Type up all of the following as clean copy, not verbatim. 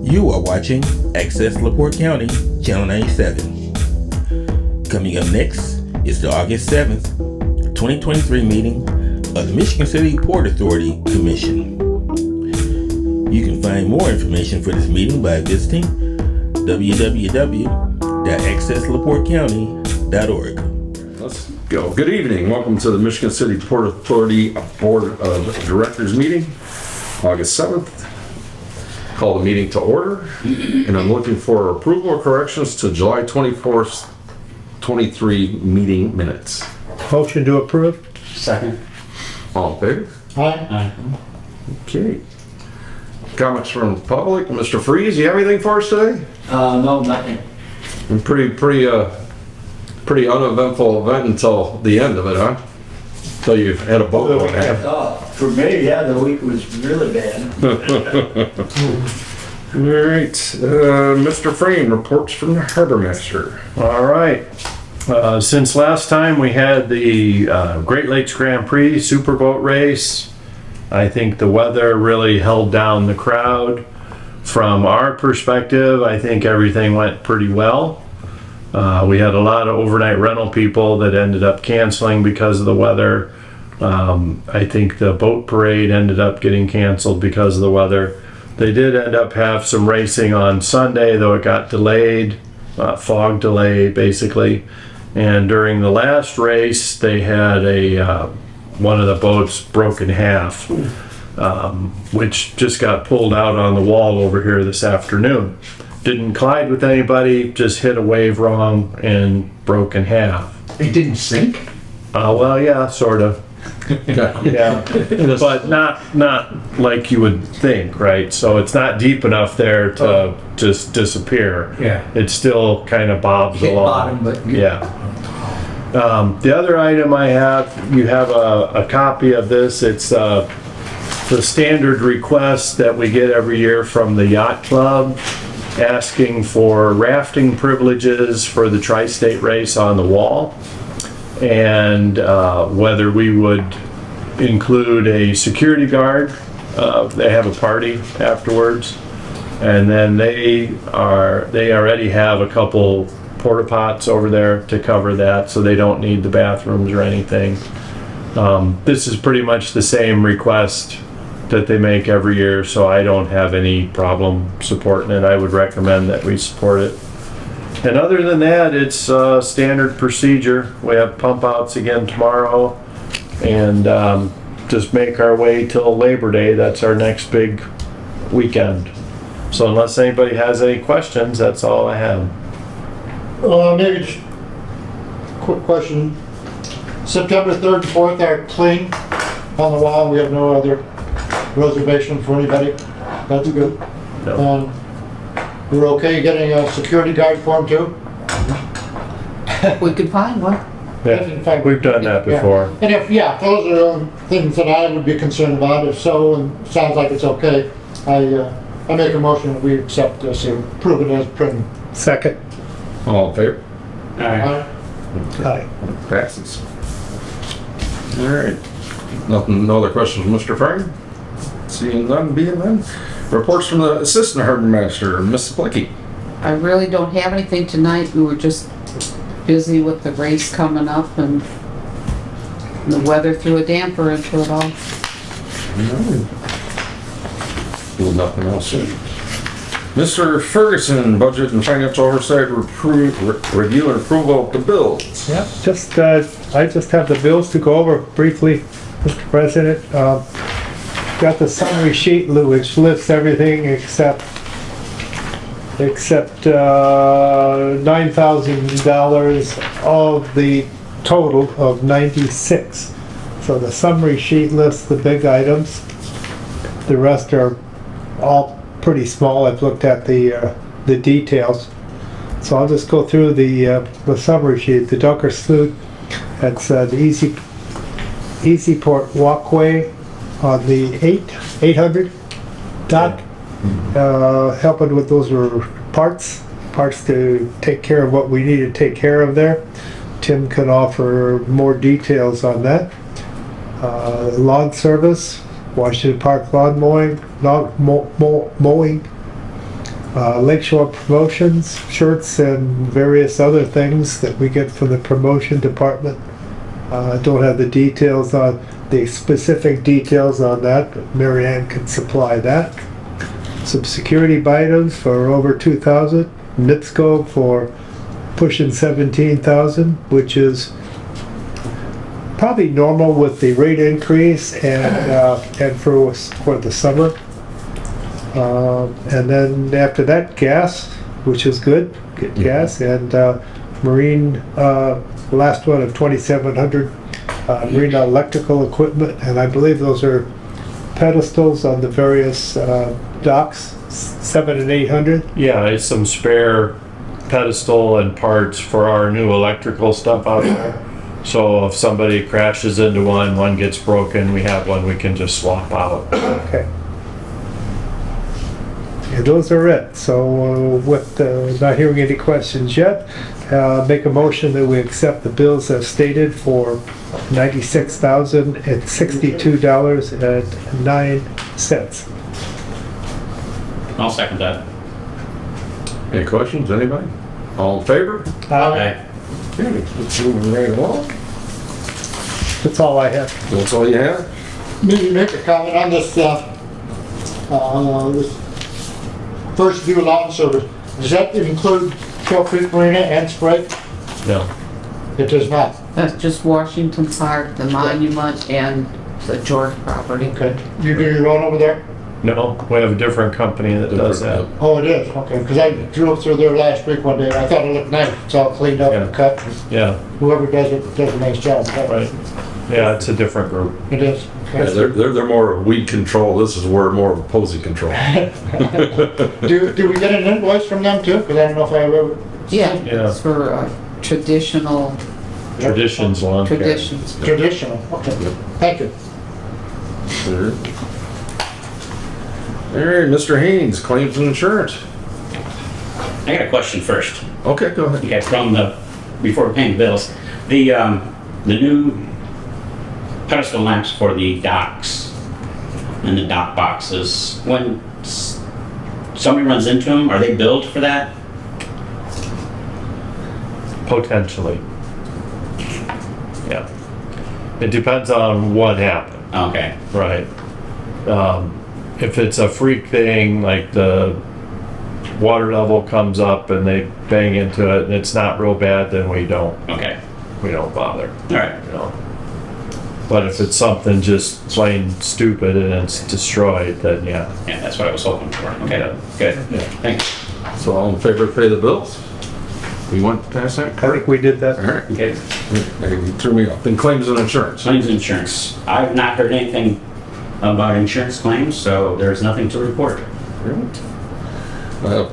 You are watching Access LaPorte County, Channel 97. Coming up next is the August 7th, 2023 meeting of the Michigan City Port Authority Commission. You can find more information for this meeting by visiting www.accesslaportecounty.org. Let's go. Good evening. Welcome to the Michigan City Port Authority Board of Directors meeting, August 7th. Call the meeting to order, and I'm looking for approval or corrections to July 24th, 23 meeting minutes. Motion to approve. Second. All in favor? Aye. Okay. Comments from the public. Mr. Freeze, you have anything for us today? No, nothing. And pretty uneventful event until the end of it, huh? Until you had a boat going down. For me, yeah, the week was really bad. All right, Mr. Frame, reports from the Harbor Master. All right. Since last time we had the Great Lakes Grand Prix Superboat race, I think the weather really held down the crowd. From our perspective, I think everything went pretty well. We had a lot of overnight rental people that ended up canceling because of the weather. I think the boat parade ended up getting canceled because of the weather. They did end up have some racing on Sunday, though it got delayed, fog delay basically. And during the last race, they had one of the boats broke in half, which just got pulled out on the wall over here this afternoon. Didn't collide with anybody, just hit a wave wrong and broke in half. It didn't sink? Well, yeah, sort of. Yeah, but not like you would think, right? So it's not deep enough there to just disappear. Yeah. It still kind of bobs Hit along. bottom, but Yeah. The other item I have, you have a copy of this. It's the standard request that we get every year from the Yacht Club, asking for rafting privileges for the Tri-State race on the wall, and whether we would include a security guard. They have a party afterwards, and then they already have a couple porta pots over there to cover that, so they don't need the bathrooms or anything. This is pretty much the same request that they make every year, so I don't have any problem supporting it. I would recommend that we support it. And other than that, it's standard procedure. We have pump outs again tomorrow, and just make our way till Labor Day. That's our next big weekend. So unless anybody has any questions, that's all I have. Maybe just quick question. September 3rd and 4th are clean on the wall. We have no other reservation for anybody. That's good. No. We're okay getting a security guard for them too? We could find one. Yeah, we've done that before. And if, those are things that I would be concerned about. If so, and sounds like it's okay, I make a motion that we accept this and approve it as printed. Second. All in favor? Aye. Aye. Passes. All right. Nothing, no other questions, Mr. Frame? Seeing none, being none. Reports from the Assistant Harbor Master, Ms. Blicky. I really don't have anything tonight. We were just busy with the race coming up, and the weather threw a damper into it all. Well, nothing else. Mr. Ferguson, Budget and Financial Oversight Review and Approval of the bills. Yeah, I just have the bills to go over briefly, Mr. President. Got the summary sheet, which lists everything except $9,000 of the total of 96. So the summary sheet lists the big items. The rest are all pretty small. I've looked at the details. So I'll just go through the summary sheet. The Dunker Sloot, that's the Easyport Walkway on the 800 dock, helping with those parts to take care of what we need to take care of there. Tim can offer more details on that. Lawn service, Washington Park lawn mowing, Lakeshore Promotions, shirts and various other things that we get from the promotion department. I don't have the details on, the specific details on that, but Mary Ann can supply that. Some security items for over 2,000. NIPSCO for pushing 17,000, which is probably normal with the rate increase and for the summer. And then after that, gas, which is good, get gas, and marine, last one of 2,700, marine electrical equipment, and I believe those are pedestals on the various docks, 700 and 800. Yeah, it's some spare pedestal and parts for our new electrical stuff out there. So if somebody crashes into one gets broken, we have one we can just swap out. Okay. And those are it. So with not hearing any questions yet, make a motion that we accept the bills as stated for $96,062.09. I'll second that. Any questions, anybody? All in favor? Okay. Okay, let's move right along. That's all I have. That's all you have? Maybe make a comment on this, this first view lawn service. Does that include Trail Creek Marina and Sprague? No. It does not. That's just Washington Park, the monument, and the George property. Okay. You do your own over there? No, we have a different company that does that. Oh, it is? Okay, because I drove through there last week one day. I thought it looked nice. It's all cleaned up and cut. Yeah, Whoever does it does a nice job. right. Yeah, it's a different group. It is. Yeah, they're more weed control. This is where more of posy control. Do we get an invoice from them too? Because I don't know if I ever. Yeah, Yeah. it's for traditional Traditions lawn care. traditions. Traditional. Okay. Thank you. All right, Mr. Haynes, claims and insurance. I got a question first. Okay, go ahead. Okay, from before paying bills, the new pedestal lamps for the docks and the dock boxes, when somebody runs into them, are they billed for that? Potentially. Yeah. It depends on what happened, Okay, right? If it's a freak thing, like the water level comes up and they bang into it and it's not real bad, then we don't okay, bother, all right. you know? But if it's something just plain stupid and it's destroyed, then yeah. Yeah, that's what I was hoping for. Okay, Yeah. good, Yeah. thanks. So all in favor of pay the bills? We went past that? I think we did that. All right, Okay, you threw me off. Then claims and insurance. claims insurance. I've not heard anything about insurance claims, so there's nothing to report.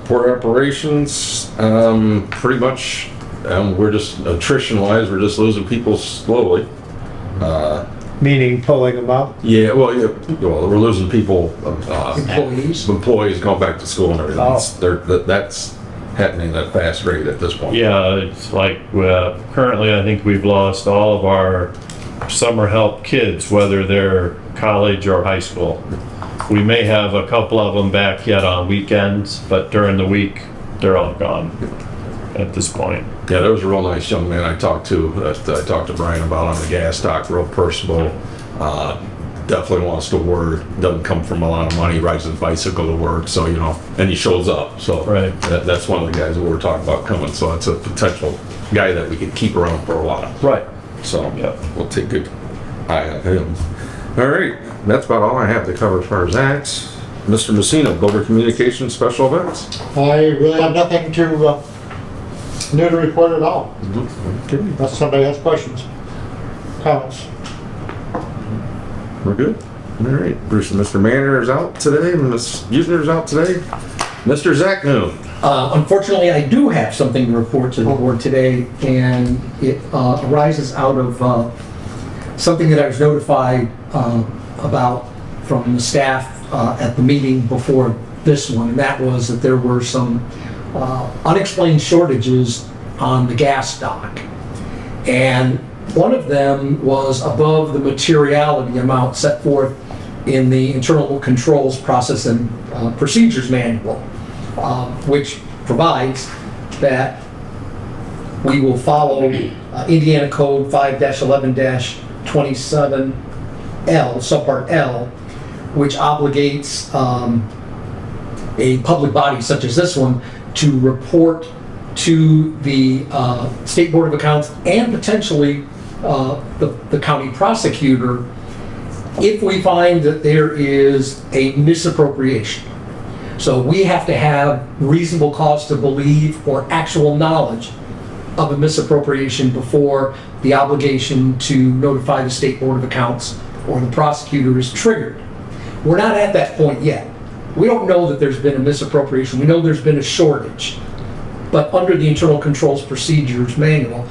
Port operations, pretty much, we're just, attrition-wise, we're just losing people slowly. Meaning pulling them out. Well, we're losing people, employees going back to school and everything. Oh. That's happening at a fast rate at this point. Yeah, it's like, currently I think we've lost all of our summer help kids, whether they're college or high school. We may have a couple of them back yet on weekends, but during the week, they're all gone at this point. Yeah, there was a real nice young man I talked to, that I talked to Brian about on the gas stock, real personable. Definitely wants to work, doesn't come from a lot of money, rides his bicycle to work, so, and he shows up, so. Right. That's one of the guys that we're talking about coming, so it's a potential guy that we could keep around for a while. Right. So, Yep. we'll take good eye on him. All right, that's about all I have to cover as far as that. Mr. Messina, Dover Communications Special Events. I really have nothing new to report at all. Okay, Unless somebody has questions, comments. we're good. All right, Bruce and Mr. Manor is out today, Ms. Usner is out today. Mr. Zach Noon. Unfortunately, I do have something to report to the board today, and it arises out of something that I was notified about from the staff at the meeting before this one, and that was that there were some unexplained shortages on the gas dock. And one of them was above the materiality amount set forth in the Internal Controls Process and Procedures Manual. which provides that we will follow Indiana Code 5-11-27L, subpart L, which obligates a public body such as this one to report to the State Board of Accounts and potentially the county prosecutor if we find that there is a misappropriation. So we have to have reasonable cause to believe or actual knowledge of a misappropriation before the obligation to notify the State Board of Accounts or the prosecutor is triggered. We're not at that point yet. We don't know that there's been a misappropriation. We know there's been a shortage. But under the Internal Controls Procedures Manual,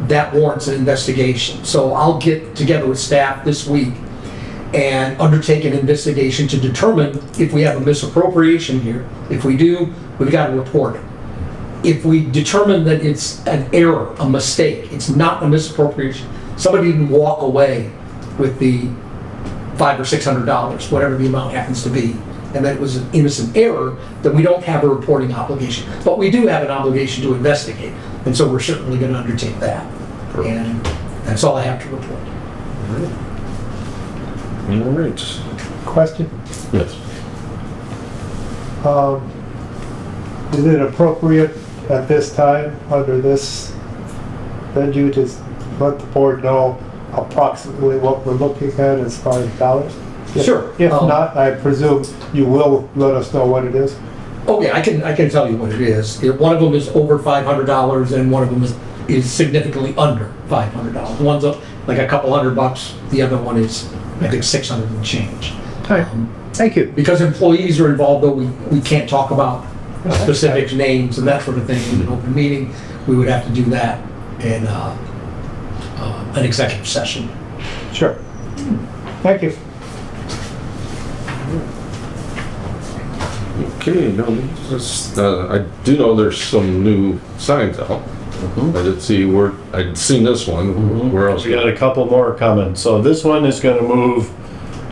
that warrants an investigation. So I'll get together with staff this week and undertake an investigation to determine if we have a misappropriation here. If we do, we've got to report it. If we determine that it's an error, a mistake, it's not a misappropriation, somebody didn't walk away with the $500 or $600, whatever the amount happens to be, and that it was an innocent error, then we don't have a reporting obligation. But we do have an obligation to investigate, and so we're certainly going to undertake that. And that's all I have to report. All right. Question? Yes. Is it appropriate at this time, under this venue, to let the board know approximately what we're looking at as far as dollars? Sure. If not, I presume you will let us know what it is. Oh yeah, I can tell you what it is. One of them is over $500 and one of them is significantly under $500. One's like a couple $100. The other one is, I think, 600 and change. All right. Thank you. Because employees are involved, though, we can't talk about specific names and that sort of thing in an open meeting. We would have to do that in an executive session. Sure. Thank you. Okay, no, I do know there's some new signs out. I did see I'd seen this one. Where else? We got a couple more coming. So this one is going to move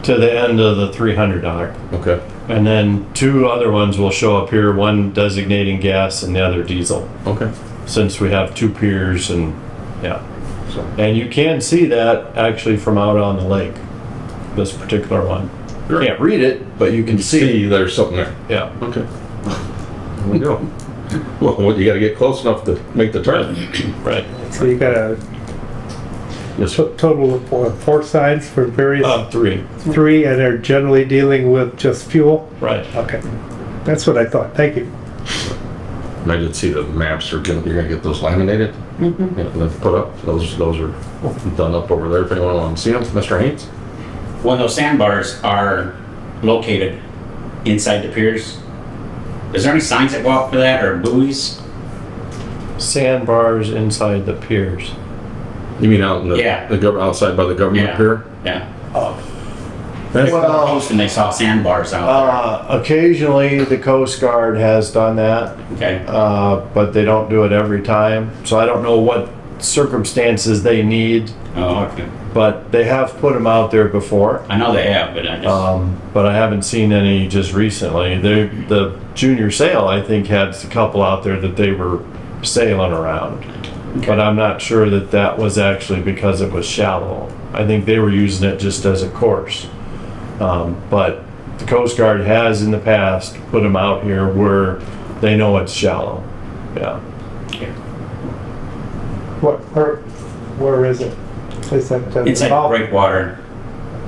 to the end of the $300. Okay. And then two other ones will show up here, one designating gas and the other diesel. Okay. Since we have two piers and, yeah. So, And you can see that actually from out on the lake, this particular one. You can't read it, but you can see. there's something there. Yeah. Okay. There we go. Well, you got to get close enough to make the turn. Right. So you got a Yes. total of 4 signs for various, 3. 3, and they're generally dealing with just fuel? Right. Okay. That's what I thought. Thank you. And I did see the maps you're gonna get those laminated. Yeah, they've put up. Those are done up over there if anyone wants to see them. Mr. Haynes? When those sandbars are located inside the piers, is there any signs that go up for that or buoys? Sandbars inside the piers. You mean out in the, Yeah. outside by the government Yeah. pier? Yeah. Well, Posting, they saw sandbars out occasionally the Coast Guard has done that, there. Okay. but they don't do it every time. So I don't know what circumstances they need, Oh, okay. but they have put them out there before. I know they have, but I just, But I haven't seen any just recently. The junior sail, I think, had a couple out there that they were sailing around. But I'm not sure that that was actually because it was shallow. I think they were using it just as a course. But the Coast Guard has in the past put them out here where they know it's shallow. Yeah. Where is it? Is that inside the breakwater.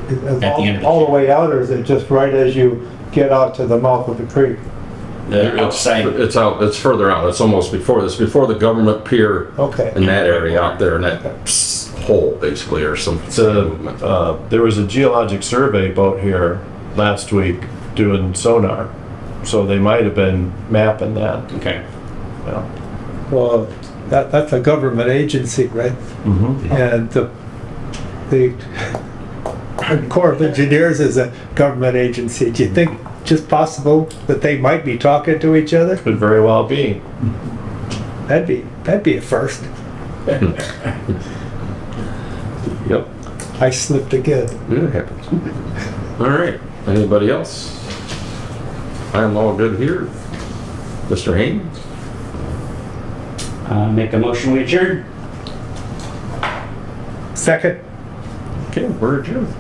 Is at the end of the all the way out, or is it just right as you get out to the mouth of the creek? The outside, It's out. It's further out. It's almost before this. Before the government pier. Okay. In that area out there, in that hole, basically, or some movement. There was a geologic survey boat here last week doing sonar. So they might have been mapping that. okay. Yeah. Well, that's a government agency, right? Mm-hmm. And the Corps of Engineers is a government agency. Do you think just possible that they might be talking to each other? Could very well be. That'd be a first. Yep. I slipped again. It happens. All right. Anybody else? I'm all good here. Mr. Haynes? Make a motion, we adjourn. Second. Okay, we're adjourned.